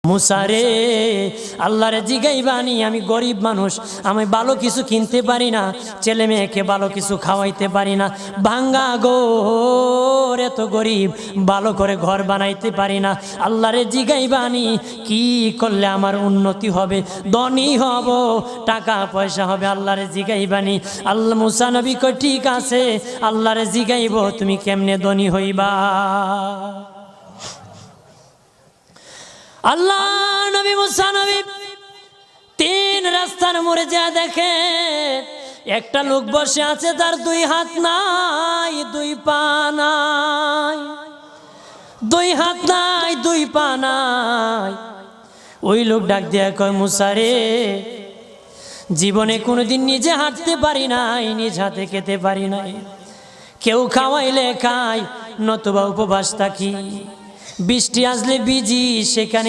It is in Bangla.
মুসারে আল্লাহরে জিগাইবানি, আমি গরিব মানুষ, আমি ভালো কিছু কিনতে পারি না, ছেলে মেয়েকে ভালো কিছু খাওয়াইতে পারি না, ভাঙ্গা ঘর, এত গরিব, ভালো করে ঘর বানাইতে পারি না। আল্লাহরে জিগাইবানি কি করলে আমার উন্নতি হবে, ধনী হব, টাকা পয়সা হবে। আল্লাহরে জিগাইবানি। আল্লাহ মুসা নবী কই ঠিক আছে, আল্লাহরে জিগাইব তুমি কেমনে ধনী হইবা। আল্লাহ নবী মুসা নবী তিন রাস্তার মোড়ে যা দেখে একটা লোক বসে আছে, তার দুই হাত নাই, দুই পা নাই, দুই হাত নাই, দুই পা নাই। ওই লোক ডাক দিয়া কয়, মুসা রে, জীবনে কোনোদিন নিজে হাঁটতে পারি নাই, নিজ হাতে খেতে পারি নাই, কেউ খাওয়াইলে খাই, নতুবা উপবাস থাকি, বৃষ্টি আসলে ভিজি, সেখানে